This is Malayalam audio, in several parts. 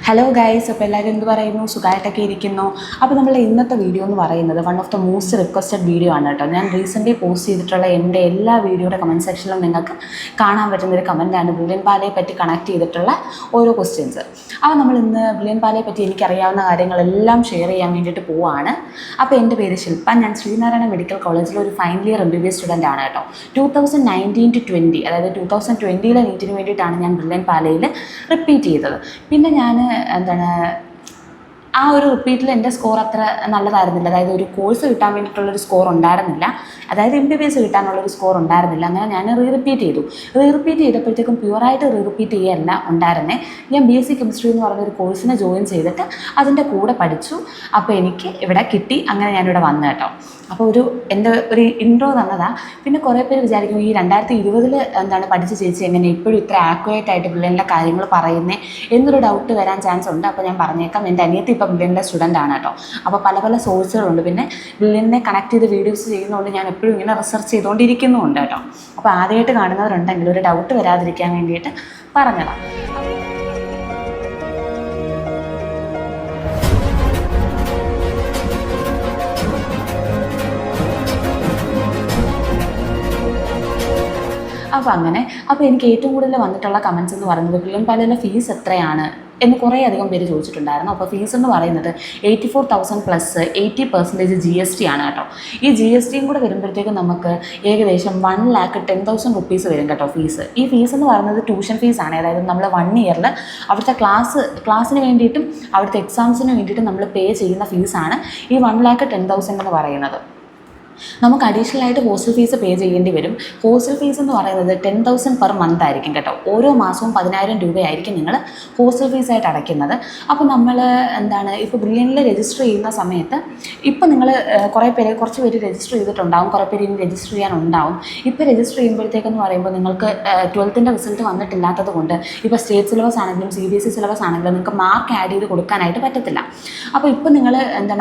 ഹലോ ഗൈസ്, അപ്പോൾ എല്ലാവരും എന്ത് പറയുന്നു? സുഖമായിട്ടൊക്കെ ഇരിക്കുന്നു. അപ്പോൾ നമ്മൾ ഇന്നത്തെ വീഡിയോ എന്ന് പറയുന്നത് one of the most requested video ആണ് കേട്ടോ. ഞാൻ റീസെൻ്റ്ലി പോസ്റ്റ് ചെയ്തിട്ടുള്ള എൻ്റെ എല്ലാ വീഡിയോയുടെ കമൻറ്റ് സെക്ഷനിലും നിങ്ങൾക്ക് കാണാൻ പറ്റുന്നൊരു കമൻറ്റാണ് ബ്രില്യൻ പാലയെ പറ്റി കണക്ട് ചെയ്തിട്ടുള്ള ഓരോ ക്വസ്റ്റ്യൻസ്. അപ്പോൾ നമ്മൾ ഇന്ന് ബ്രില്യൻ പാലയെ പറ്റി എനിക്കറിയാവുന്ന കാര്യങ്ങളെല്ലാം ഷെയർ ചെയ്യാൻ വേണ്ടിയിട്ട് പോവുകയാണ്. അപ്പോൾ എൻ്റെ പേര് ശില്പ. ഞാൻ ശ്രീനാരായണ മെഡിക്കൽ കോളേജിൽ ഒരു ഫൈനൽ ഇയർ MBBS സ്റ്റുഡൻ്റ് ആണ് കേട്ടോ. 2019-20, അതായത് 2020 നീറ്റിന് വേണ്ടിയിട്ടാണ് ഞാൻ ബ്രില്യൻ പാലയിൽ റിപ്പീറ്റ് ചെയ്തത്. പിന്നെ ഞാൻ ആ ഒരു റിപ്പീറ്റിൽ എൻ്റെ സ്കോർ അത്ര നല്ലതായിരുന്നില്ല. അതായത് ഒരു കോഴ്സ് കിട്ടാൻ വേണ്ടിയിട്ടുള്ളൊരു സ്കോർ ഉണ്ടായിരുന്നില്ല, അതായത് MBBS കിട്ടാനുള്ളൊരു സ്കോർ ഉണ്ടായിരുന്നില്ല. അങ്ങനെ ഞാൻ റിപ്പീറ്റ് ചെയ്തപ്പോഴത്തേക്കും പ്യുവറായിട്ട് റിപ്പീറ്റ് ചെയ്യല്ല ഉണ്ടായിരുന്നേ. ഞാൻ BSc കെമിസ്ട്രി എന്ന് പറഞ്ഞൊരു കോഴ്സിനെ ജോയിൻ ചെയ്തിട്ട് അതിൻ്റെ കൂടെ പഠിച്ചു. അപ്പോൾ എനിക്ക് ഇവിടെ കിട്ടി. അങ്ങനെ ഞാനിവിടെ വന്നു കേട്ടോ. അപ്പോൾ എൻ്റെ ഒരു ഇൻട്രോ തന്നതാണ്. പിന്നെ കുറേ പേര് വിചാരിക്കും ഈ 2020 പഠിച്ച ചേച്ചി എങ്ങനെ ഇപ്പോഴും ഇത്ര ആക്യുറേറ്റ് ആയിട്ട് ബ്രില്യനിലെ കാര്യങ്ങൾ പറയുന്നേ എന്നൊരു ഡൗട്ട് വരാൻ ചാൻസ് ഉണ്ട്. അപ്പോൾ ഞാൻ പറഞ്ഞേക്കാം, എൻ്റെ അനിയത്തി ഇപ്പോൾ ബ്രില്യനിലെ സ്റ്റുഡൻ്റ് ആണ് കേട്ടോ. അപ്പോൾ പല സോഴ്സുകളുണ്ട്. പിന്നെ ബ്രില്യനെ കണക്ട് ചെയ്ത് വീഡിയോസ് ചെയ്യുന്നതുകൊണ്ട് ഞാൻ എപ്പോഴും ഇങ്ങനെ റിസർച്ച് ചെയ്തുകൊണ്ടിരിക്കുന്നുമുണ്ട് കേട്ടോ. അപ്പോൾ ആദ്യമായിട്ട് കാണുന്നവരുണ്ടെങ്കിൽ ഒരു ഡൗട്ട് വരാതിരിക്കാൻ വേണ്ടിയിട്ട് പറഞ്ഞതാണ്. അപ്പോൾ എനിക്ക് ഏറ്റവും കൂടുതൽ വന്നിട്ടുള്ള കമൻസ് എന്ന് പറയുന്നത് ബ്രില്യൻ പാലയിലെ ഫീസ് എത്രയാണ് എന്ന് കുറേ അധികം പേര് ചോദിച്ചിട്ടുണ്ടായിരുന്നു. അപ്പോൾ ഫീസ് എന്ന് പറയുന്നത് 84,000 പ്ലസ് 80% GST ആണ് കേട്ടോ. ഈ GSTയും കൂടെ വരുമ്പോഴത്തേക്കും നമുക്ക് ഏകദേശം 1,10,000 റുപ്പീസ് വരും കേട്ടോ ഫീസ്. ഈ ഫീസ് എന്ന് പറയുന്നത് ട്യൂഷൻ ഫീസാണ്. അതായത് നമ്മൾ 1 ഇയറിൽ അവിടുത്തെ ക്ലാസ്സിന് വേണ്ടിയിട്ടും അവിടുത്തെ എക്സാംസിന് വേണ്ടിയിട്ടും നമ്മൾ പേ ചെയ്യുന്ന ഫീസാണ് ഈ 1,10,000 എന്ന് പറയുന്നത്. നമുക്ക് അഡീഷണൽ ആയിട്ട് ഹോസ്റ്റൽ ഫീസ് പേ ചെയ്യേണ്ടി വരും. ഹോസ്റ്റൽ ഫീസ് എന്ന് പറയുന്നത് 10,000 പെർ മന്ത് ആയിരിക്കും കേട്ടോ. ഓരോ മാസവും 10,000 രൂപയായിരിക്കും നിങ്ങൾ ഹോസ്റ്റൽ ഫീസായിട്ട് അടയ്ക്കുന്നത്. അപ്പോൾ നമ്മൾ ഇപ്പോൾ ബ്രില്യനിൽ രജിസ്റ്റർ ചെയ്യുന്ന സമയത്ത് ഇപ്പോൾ നിങ്ങൾ കുറച്ച് പേര് രജിസ്റ്റർ ചെയ്തിട്ടുണ്ടാവും, കുറേ പേര് ഇനി രജിസ്റ്റർ ചെയ്യാനുണ്ടാവും. ഇപ്പോൾ രജിസ്റ്റർ ചെയ്യുമ്പോഴത്തേക്കെന്ന് പറയുമ്പോൾ നിങ്ങൾക്ക് 12th റിസൾട്ട് വന്നിട്ടില്ലാത്തത് കൊണ്ട് ഇപ്പോൾ സ്റ്റേറ്റ് സിലബസ് ആണെങ്കിലും CBSE സിലബസ് ആണെങ്കിലും നിങ്ങൾക്ക് മാർക്ക് ആഡ് ചെയ്ത് കൊടുക്കാനായിട്ട് പറ്റത്തില്ല. അപ്പോൾ ഇപ്പോൾ നിങ്ങൾ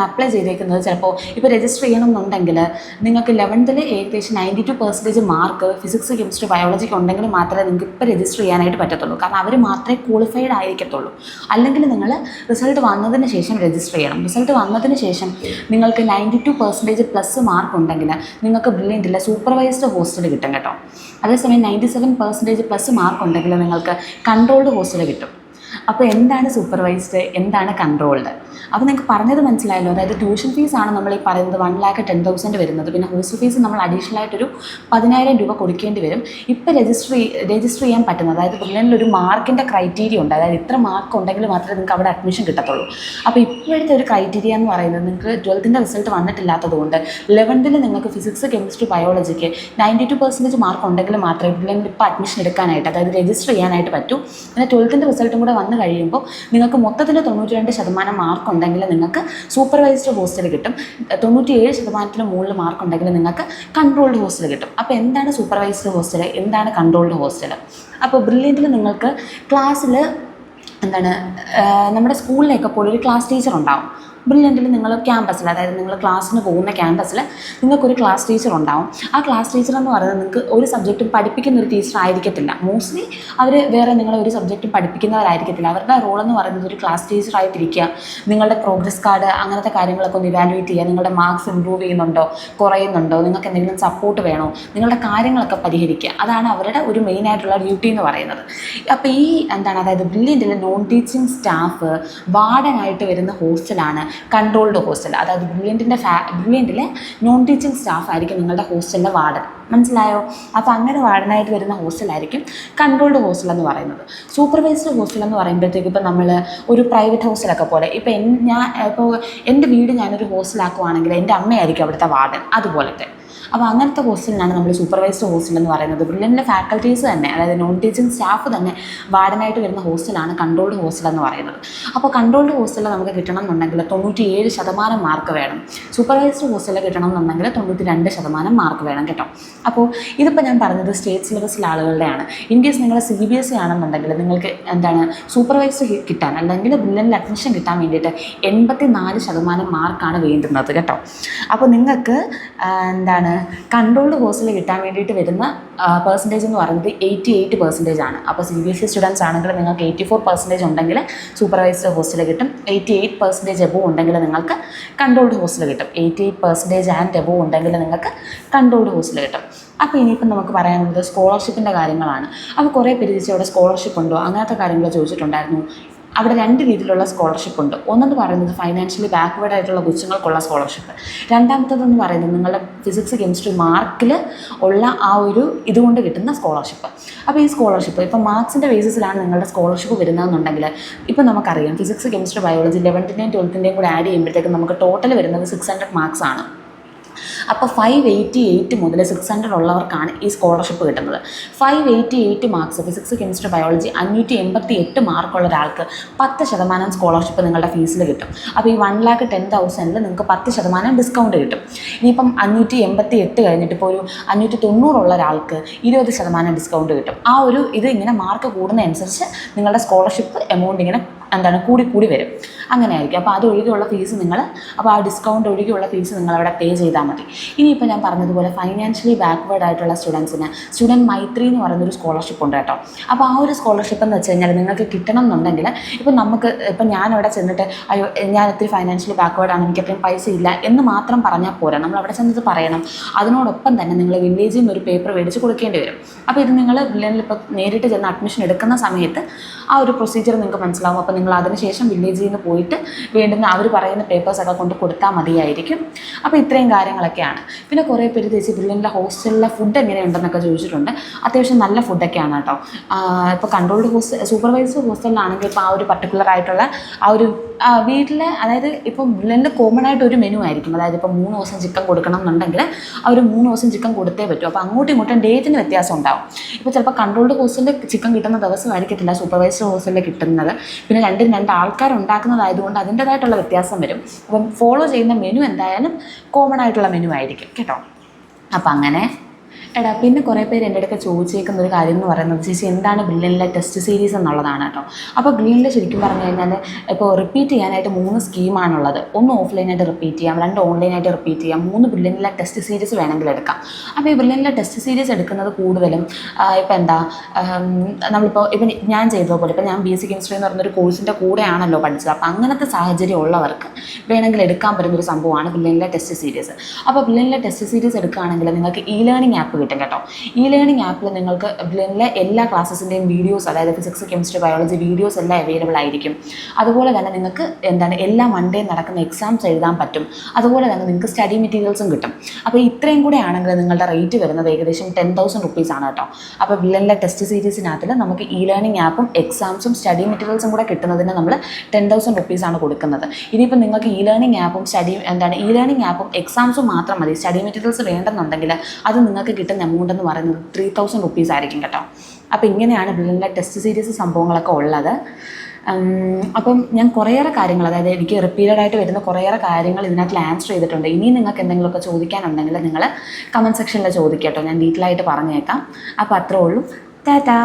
അപ്ലൈ ചെയ്തേക്കുന്നത് ചിലപ്പോൾ ഇപ്പോൾ രജിസ്റ്റർ ചെയ്യണമെന്നുണ്ടെങ്കിൽ നിങ്ങൾക്ക് 11th ഏകദേശം 92% മാർക്ക് ഫിസിക്സ് കെമിസ്ട്രി ബയോളജിക്ക് ഉണ്ടെങ്കിൽ മാത്രമേ നിങ്ങൾക്ക് ഇപ്പോൾ രജിസ്റ്റർ ചെയ്യാനായിട്ട് പറ്റത്തുള്ളൂ. കാരണം അവർ മാത്രമേ ക്വാളിഫൈഡ് ആയിരിക്കത്തുള്ളൂ. അല്ലെങ്കിൽ നിങ്ങൾ റിസൾട്ട് വന്നതിന് ശേഷം രജിസ്റ്റർ ചെയ്യണം. റിസൾട്ട് വന്നതിന് ശേഷം നിങ്ങൾക്ക് 92% പ്ലസ് മാർക്ക് ഉണ്ടെങ്കിൽ നിങ്ങൾക്ക് ബ്രില്യൻറ്റിലെ സൂപ്പർവൈസ്ഡ് ഹോസ്റ്റൽ കിട്ടും കേട്ടോ. അതേസമയം 97% പ്ലസ് മാർക്ക് ഉണ്ടെങ്കിൽ നിങ്ങൾക്ക് കൺട്രോൾഡ് ഹോസ്റ്റൽ കിട്ടും. അപ്പോൾ എന്താണ് സൂപ്പർവൈസ്ഡ്, എന്താണ് കൺട്രോൾഡ്? അപ്പോൾ നിങ്ങൾക്ക് പറഞ്ഞത് മനസ്സിലായല്ലോ. അതായത് ട്യൂഷൻ ഫീസാണ് നമ്മൾ ഈ പറയുന്നത് 1,10,000 വരുന്നത്. പിന്നെ ഹോസ്റ്റൽ ഫീസ് നമ്മൾ അഡീഷണൽ ആയിട്ടൊരു 10,000 രൂപ കൊടുക്കേണ്ടി വരും. ഇപ്പോൾ രജിസ്റ്റർ ചെയ്യാൻ പറ്റുന്നത്, അതായത് ബ്രില്യനിലൊരു മാർക്കിൻ്റെ ക്രൈറ്റീരിയ ഉണ്ട്. അതായത് ഇത്ര മാർക്ക് ഉണ്ടെങ്കിൽ മാത്രമേ നിങ്ങൾക്ക് അവിടെ അഡ്മിഷൻ കിട്ടത്തുള്ളൂ. അപ്പോൾ ഇപ്പോഴത്തെ ഒരു ക്രൈറ്റീരിയ എന്ന് പറയുന്നത് നിങ്ങൾക്ക് 12th റിസൾട്ട് വന്നിട്ടില്ലാത്തത് കൊണ്ട് 11th നിങ്ങൾക്ക് ഫിസിക്സ് കെമിസ്ട്രി ബയോളജിക്ക് 92% മാർക്ക് ഉണ്ടെങ്കിൽ മാത്രമേ ബ്രില്യനിൽ ഇപ്പോൾ അഡ്മിഷൻ എടുക്കാനായിട്ട്, അതായത് രജിസ്റ്റർ ചെയ്യാനായിട്ട് പറ്റൂ. പിന്നെ 12th റിസൾട്ടും കൂടെ വന്നു കഴിയുമ്പോൾ നിങ്ങൾക്ക് മൊത്തത്തിൽ 92% മാർക്ക് ഉണ്ടെങ്കിൽ നിങ്ങൾക്ക് സൂപ്പർവൈസ്ഡ് ഹോസ്റ്റൽ കിട്ടും. 97% മുകളിൽ മാർക്ക് ഉണ്ടെങ്കിൽ നിങ്ങൾക്ക് കൺട്രോൾഡ് ഹോസ്റ്റൽ കിട്ടും. അപ്പോൾ എന്താണ് സൂപ്പർവൈസ്ഡ് ഹോസ്റ്റൽ, എന്താണ് കൺട്രോൾഡ് ഹോസ്റ്റൽ? അപ്പോൾ ബ്രില്യൻറ്റിൽ നിങ്ങൾക്ക് ക്ലാസ്സിൽ നമ്മുടെ സ്കൂളിലേക്ക് പോലെ ഒരു ക്ലാസ് ടീച്ചർ ഉണ്ടാവും. ബ്രില്യൻറ്റിൽ നിങ്ങൾ ക്യാമ്പസിൽ, അതായത് നിങ്ങൾ ക്ലാസ്സിന് പോകുന്ന ക്യാമ്പസിൽ നിങ്ങൾക്കൊരു ക്ലാസ് ടീച്ചർ ഉണ്ടാവും. ആ ക്ലാസ് ടീച്ചർ എന്ന് പറയുന്നത് നിങ്ങൾക്ക് ഒരു സബ്ജക്റ്റും പഠിപ്പിക്കുന്ന ഒരു ടീച്ചർ ആയിരിക്കത്തില്ല. മോസ്റ്റ്ലി അവർ വേറെ നിങ്ങളെ ഒരു സബ്ജക്റ്റും പഠിപ്പിക്കുന്നവരായിരിക്കത്തില്ല. അവരുടെ റോളെന്ന് പറയുന്നത് ഒരു ക്ലാസ് ടീച്ചറായിട്ടിരിക്കുക, നിങ്ങളുടെ പ്രോഗ്രസ് കാർഡ് അങ്ങനത്തെ കാര്യങ്ങളൊക്കെ ഒന്ന് ഇവാലുവേറ്റ് ചെയ്യുക, നിങ്ങളുടെ മാർക്സ് ഇമ്പ്രൂവ് ചെയ്യുന്നുണ്ടോ കുറയുന്നുണ്ടോ, നിങ്ങൾക്ക് എന്തെങ്കിലും സപ്പോർട്ട് വേണോ, നിങ്ങളുടെ കാര്യങ്ങളൊക്കെ പരിഹരിക്കുക. അതാണ് അവരുടെ ഒരു മെയിനായിട്ടുള്ള ഡ്യൂട്ടി എന്ന് പറയുന്നത്. അപ്പോൾ ഈ അതായത് ബ്രില്യൻറ്റിലെ നോൺ ടീച്ചിങ് സ്റ്റാഫ് വാർഡനായിട്ട് വരുന്ന ഹോസ്റ്റലാണ് കൺട്രോൾഡ് ഹോസ്റ്റൽ. അതായത് ബ്രില്യൻറ്റിലെ നോൺ ടീച്ചിങ് സ്റ്റാഫ് ആയിരിക്കും നിങ്ങളുടെ ഹോസ്റ്റലിലെ വാർഡൻ. മനസ്സിലായോ? അപ്പോൾ അങ്ങനെ വാർഡനായിട്ട് വരുന്ന ഹോസ്റ്റലായിരിക്കും കൺട്രോൾഡ് ഹോസ്റ്റൽ എന്ന് പറയുന്നത്. സൂപ്പർവൈസ്ഡ് ഹോസ്റ്റൽ എന്ന് പറയുമ്പോഴത്തേക്കും ഇപ്പോൾ നമ്മൾ ഒരു പ്രൈവറ്റ് ഹോസ്റ്റലൊക്കെ പോലെ, ഇപ്പോൾ എൻ്റെ വീട് ഞാനൊരു ഹോസ്റ്റലാക്കുവാണെങ്കിൽ എൻ്റെ അമ്മയായിരിക്കും അവിടുത്തെ വാർഡൻ, അതുപോലത്തെ. അപ്പോൾ അങ്ങനത്തെ ഹോസ്റ്റലിനാണ് നമ്മൾ സൂപ്പർവൈസ്ഡ് ഹോസ്റ്റൽ എന്ന് പറയുന്നത്. ബ്രില്യൻറ്റിലെ ഫാക്കൽറ്റീസ് തന്നെ, അതായത് നോൺ ടീച്ചിങ് സ്റ്റാഫ് തന്നെ വാർഡനായിട്ട് വരുന്ന ഹോസ്റ്റലാണ് കൺട്രോൾഡ് ഹോസ്റ്റൽ എന്ന് പറയുന്നത്. അപ്പോൾ കൺട്രോൾഡ് ഹോസ്റ്റലിൽ നമുക്ക് കിട്ടണം എന്നുണ്ടെങ്കിൽ 97% മാർക്ക് വേണം. സൂപ്പർവൈസ്ഡ് ഹോസ്റ്റലിൽ കിട്ടണം എന്നുണ്ടെങ്കിൽ 92% മാർക്ക് വേണം കേട്ടോ. അപ്പോൾ ഇതിപ്പോൾ ഞാൻ പറഞ്ഞത് സ്റ്റേറ്റ് സിലബസിലെ ആളുകളുടെയാണ്. ഇൻ കേസ് നിങ്ങൾ CBSE ആണെന്നുണ്ടെങ്കിൽ നിങ്ങൾക്ക് സൂപ്പർവൈസ്ഡ് കിട്ടാൻ അല്ലെങ്കിൽ ബ്രില്യൻറ്റിൽ അഡ്മിഷൻ കിട്ടാൻ വേണ്ടിയിട്ട് 84% മാർക്കാണ് വേണ്ടുന്നത് കേട്ടോ. അപ്പോൾ നിങ്ങൾക്ക് കൺട്രോൾഡ് കോഴ്സിൽ കിട്ടാൻ വേണ്ടിയിട്ട് വരുന്ന പെർസെൻറ്റേജ് എന്ന് പറയുന്നത് 88% ആണ്. അപ്പോൾ CBSE സ്റ്റുഡൻസ് ആണെങ്കിൽ നിങ്ങൾക്ക് 84% ഉണ്ടെങ്കിൽ സൂപ്പർവൈസ്ഡ് ഹോസ്റ്റൽ കിട്ടും. 88% എബോവ് ഉണ്ടെങ്കിൽ നിങ്ങൾക്ക് കൺട്രോൾഡ് ഹോസ്റ്റൽ കിട്ടും. 88% ആൻഡ് എബോവ് ഉണ്ടെങ്കിൽ നിങ്ങൾക്ക് കൺട്രോൾഡ് ഹോസ്റ്റൽ കിട്ടും. അപ്പോൾ ഇനിയിപ്പം നമുക്ക് പറയാനുള്ളത് സ്കോളർഷിപ്പിൻ്റെ കാര്യങ്ങളാണ്. അപ്പോൾ കുറേ പേര് ചോദിച്ചാൽ അവിടെ സ്കോളർഷിപ്പ് ഉണ്ടോ അങ്ങനത്തെ കാര്യങ്ങൾ ചോദിച്ചിട്ടുണ്ടായിരുന്നു. അവിടെ 2 രീതിയിലുള്ള സ്കോളർഷിപ്പ് ഉണ്ട്. ഒന്നെന്ന് പറയുന്നത് ഫൈനാൻഷ്യലി ബാക്ക്വേർഡ് ആയിട്ടുള്ള കൊച്ചുങ്ങൾക്കുള്ള സ്കോളർഷിപ്പ്. രണ്ടാമത്തേതെന്ന് പറയുന്നത് നിങ്ങളുടെ ഫിസിക്സ് കെമിസ്ട്രി മാർക്കിൽ ഉള്ള ആ ഒരു ഇതുകൊണ്ട് കിട്ടുന്ന സ്കോളർഷിപ്പ്. അപ്പോൾ ഈ സ്കോളർഷിപ്പ് ഇപ്പോൾ മാർക്സിൻ്റെ ബേസിസിലാണ് നിങ്ങളുടെ സ്കോളർഷിപ്പ് വരുന്നതെന്നുണ്ടെങ്കിൽ ഇപ്പോൾ നമുക്കറിയാം ഫിസിക്സ് കെമിസ്ട്രി ബയോളജി 11ൻ്റെയും 12ൻ്റെയും കൂടെ ആഡ് ചെയ്യുമ്പോഴത്തേക്കും നമുക്ക് ടോട്ടൽ വരുന്നത് 600 മാർക്സ് ആണ്. അപ്പോൾ 588 മുതൽ 600 ഉള്ളവർക്കാണ് ഈ സ്കോളർഷിപ്പ് കിട്ടുന്നത്. 588 മാർക്സ് ഫിസിക്സ് കെമിസ്ട്രി ബയോളജി 588 മാർക്കുള്ള ഒരാൾക്ക് 10% സ്കോളർഷിപ്പ് നിങ്ങളുടെ ഫീസിൽ കിട്ടും. അപ്പോൾ ഈ 1,10,000 നിങ്ങൾക്ക് 10% ഡിസ്കൗണ്ട് കിട്ടും. ഇനിയിപ്പം 588 കഴിഞ്ഞിട്ട് ഇപ്പോൾ ഒരു 590 ഉള്ള ഒരാൾക്ക് 20% ഡിസ്കൗണ്ട് കിട്ടും. ആ ഒരു ഇത് ഇങ്ങനെ മാർക്ക് കൂടുന്നതനുസരിച്ച് നിങ്ങളുടെ സ്കോളർഷിപ്പ് എമൗണ്ട് ഇങ്ങനെ കൂടി വരും. അങ്ങനെ ആയിരിക്കും. അപ്പോൾ അത് ഒഴികെയുള്ള ഫീസ് അപ്പോൾ ആ ഡിസ്കൗണ്ട് ഒഴികെയുള്ള ഫീസ് നിങ്ങളവിടെ പേ ചെയ്താൽ മതി. ഇനിയിപ്പോൾ ഞാൻ പറഞ്ഞതുപോലെ ഫൈനാൻഷ്യലി ബാക്ക്വേർഡ് ആയിട്ടുള്ള സ്റ്റുഡൻസിന് സ്റ്റുഡൻറ്റ് മൈത്രി എന്ന് പറയുന്നൊരു സ്കോളർഷിപ്പ് ഉണ്ട് കേട്ടോ. അപ്പോൾ ആ ഒരു സ്കോളർഷിപ്പ് എന്ന് വെച്ച് കഴിഞ്ഞാൽ നിങ്ങൾക്ക് കിട്ടണം എന്നുണ്ടെങ്കിൽ ഇപ്പം ഞാനവിടെ ചെന്നിട്ട് അയ്യോ ഞാൻ ഒത്തിരി ഫൈനാൻഷ്യലി ബാക്ക്വേർഡ് ആണ് എനിക്ക് അത്രയും പൈസ ഇല്ല എന്ന് മാത്രം പറഞ്ഞാൽ പോരാ. നമ്മൾ അവിടെ ചെന്നിട്ട് പറയണം. അതിനോടൊപ്പം തന്നെ നിങ്ങൾ വില്ലേജിൽ നിന്ന് ഒരു പേപ്പർ മേടിച്ച് കൊടുക്കേണ്ടി വരും. അപ്പോൾ ഇത് നിങ്ങൾ ഇപ്പോൾ നേരിട്ട് ചെന്ന് അഡ്മിഷൻ എടുക്കുന്ന സമയത്ത് ആ ഒരു പ്രൊസീജിയർ നിങ്ങൾക്ക് മനസ്സിലാവും. അപ്പോൾ നിങ്ങൾ അതിനുശേഷം വില്ലേജിൽ നിന്ന് പോയിട്ട് വേണ്ടുന്ന അവർ പറയുന്ന പേപ്പേഴ്സൊക്കെ കൊണ്ട് കൊടുത്താൽ മതിയായിരിക്കും. അപ്പോൾ ഇത്രയും കാര്യങ്ങളൊക്കെയാണ്. പിന്നെ കുറേ പേര് ചേച്ചി ബില്ലിൻ്റെ ഹോസ്റ്റലിലെ ഫുഡ് എങ്ങനെയുണ്ടെന്നൊക്കെ ചോദിച്ചിട്ടുണ്ട്. അത്യാവശ്യം നല്ല ഫുഡൊക്കെയാണ് കേട്ടോ. ഇപ്പോൾ കൺട്രോൾഡ് സൂപ്പർവൈസ്ഡ് ഹോസ്റ്റലിലാണെങ്കിൽ ഇപ്പോൾ ആ ഒരു പർട്ടിക്കുലർ ആയിട്ടുള്ള ആ ഒരു വീട്ടിൽ അതായത് ഇപ്പം ബില്ലിൻ്റെ കോമൺ ആയിട്ട് ഒരു മെനു ആയിരിക്കും. അതായത് ഇപ്പോൾ 3 ദിവസം ചിക്കൻ കൊടുക്കണം എന്നുണ്ടെങ്കിൽ ആ ഒരു 3 ദിവസം ചിക്കൻ കൊടുത്തേ പറ്റും. അപ്പോൾ അങ്ങോട്ടും ഇങ്ങോട്ടും ഡേറ്റിന് വ്യത്യാസം ഉണ്ടാവും. ഇപ്പോൾ ചിലപ്പോൾ കൺട്രോൾഡ് ഹോസ്റ്റലിൽ ചിക്കൻ കിട്ടുന്ന ദിവസമായിരിക്കത്തില്ല സൂപ്പർവൈസ്ഡ് ഹോസ്റ്റലിൽ കിട്ടുന്നത്. പിന്നെ 2 ആൾക്കാർ ഉണ്ടാക്കുന്നതായതുകൊണ്ട് അതിൻ്റേതായിട്ടുള്ള വ്യത്യാസം വരും. അപ്പം ഫോളോ ചെയ്യുന്ന മെനു എന്തായാലും കോമൺ ആയിട്ടുള്ള മെനു ആയിരിക്കും കേട്ടോ. അപ്പം അങ്ങനെ പിന്നെ കുറേ പേര് എൻ്റെ അടുത്ത് ചോദിച്ചേക്കുന്ന ഒരു കാര്യം എന്ന് പറയുന്നത് ചേച്ചി എന്താണ് ബ്രില്യൻറ്റിലെ ടെസ്റ്റ് സീരീസ് എന്നുള്ളതാണ് കേട്ടോ. അപ്പോൾ ബ്രില്യൻറ്റിൽ ശരിക്കും പറഞ്ഞു കഴിഞ്ഞാൽ ഇപ്പോൾ റിപ്പീറ്റ് ചെയ്യാനായിട്ട് 3 സ്കീമാണുള്ളത്. 1 ഓഫ്ലൈനായിട്ട് റിപ്പീറ്റ് ചെയ്യാം, 2 ഓൺലൈനായിട്ട് റിപ്പീറ്റ് ചെയ്യാം, 3 ബ്രില്യൻറ്റിലെ ടെസ്റ്റ് സീരീസ് വേണമെങ്കിൽ എടുക്കാം. അപ്പോൾ ഈ ബ്രില്യൻറ്റിലെ ടെസ്റ്റ് സീരീസ് എടുക്കുന്നത് കൂടുതലും ഇപ്പോൾ നമ്മളിപ്പോൾ ഞാൻ ചെയ്തതുപോലെ ഇപ്പോൾ ഞാൻ BSc കെമിസ്ട്രി എന്ന് പറയുന്നൊരു കോഴ്സിൻ്റെ കൂടെയാണല്ലോ പഠിച്ചത്. അപ്പോൾ അങ്ങനത്തെ സാഹചര്യം ഉള്ളവർക്ക് വേണമെങ്കിൽ എടുക്കാൻ പറ്റുന്നൊരു സംഭവമാണ് ബ്രില്യൻറ്റിലെ ടെസ്റ്റ് സീരീസ്. അപ്പോൾ ബ്രില്യൻറ്റിലെ ടെസ്റ്റ് സീരീസ് എടുക്കുകയാണെങ്കിൽ നിങ്ങൾക്ക് ലേണിംഗ് ആപ്പ് കിട്ടും കേട്ടോ. ലേണിംഗ് ആപ്പിൽ നിങ്ങൾക്ക് ബ്രില്യൻറ്റിലെ എല്ലാ ക്ലാസ്സസിൻ്റെയും വീഡിയോസ് അതായത് ഫിസിക്സ് കെമിസ്ട്രി ബയോളജി വീഡിയോസ് എല്ലാം അവൈലബിൾ ആയിരിക്കും. അതുപോലെ തന്നെ നിങ്ങൾക്ക് എല്ലാ മൺഡേയും നടക്കുന്ന എക്സാംസ് എഴുതാൻ പറ്റും. അതുപോലെ തന്നെ നിങ്ങൾക്ക് സ്റ്റഡി മെറ്റീരിയൽസും കിട്ടും. അപ്പോൾ ഇത്രയും കൂടെ ആണെങ്കിൽ നിങ്ങളുടെ റേറ്റ് വരുന്നത് ഏകദേശം 10,000 rupees ആണ് കേട്ടോ. അപ്പോൾ ബ്രില്യൻറ്റിലെ ടെസ്റ്റ് സീരീസിനകത്തിൽ നമുക്ക് ലേണിംഗ് ആപ്പും എക്സാംസും സ്റ്റഡി മെറ്റീരിയൽസും കൂടെ കിട്ടുന്നതിന് നമ്മൾ 10,000 rupees ആണ് കൊടുക്കുന്നത്. ഇനിയിപ്പോൾ നിങ്ങൾക്ക് ലേണിംഗ് ആപ്പും ലേണിംഗ് ആപ്പും എക്സാംസും മാത്രം മതി, സ്റ്റഡി മെറ്റീരിയൽസ് വേണ്ടെന്നുണ്ടെങ്കിൽ അത് നിങ്ങൾക്ക് കിട്ടുന്ന എമൗണ്ട് എന്ന് പറയുന്നത് 3,000 rupees ആയിരിക്കും കേട്ടോ. അപ്പോൾ ഇങ്ങനെയാണ് ബ്രില്യൻറ്റിലെ ടെസ്റ്റ് സീരീസ് സംഭവങ്ങളൊക്കെ ഉള്ളത്. അപ്പം ഞാൻ കുറേയേറെ കാര്യങ്ങൾ അതായത് എനിക്ക് റിപ്പീറ്റഡ് ആയിട്ട് വരുന്ന കുറേയേറെ കാര്യങ്ങൾ ഇതിനകത്ത് ആൻസർ ചെയ്തിട്ടുണ്ട്. ഇനി നിങ്ങൾക്ക് എന്തെങ്കിലുമൊക്കെ ചോദിക്കാനുണ്ടെങ്കിൽ നിങ്ങൾ കമൻറ്റ് സെക്ഷനിൽ ചോദിക്കാം കേട്ടോ, ഞാൻ ഡീറ്റെയിൽ ആയിട്ട് പറഞ്ഞേക്കാം. അപ്പോൾ അത്രേ ഉള്ളൂ. ടാറ്റാ.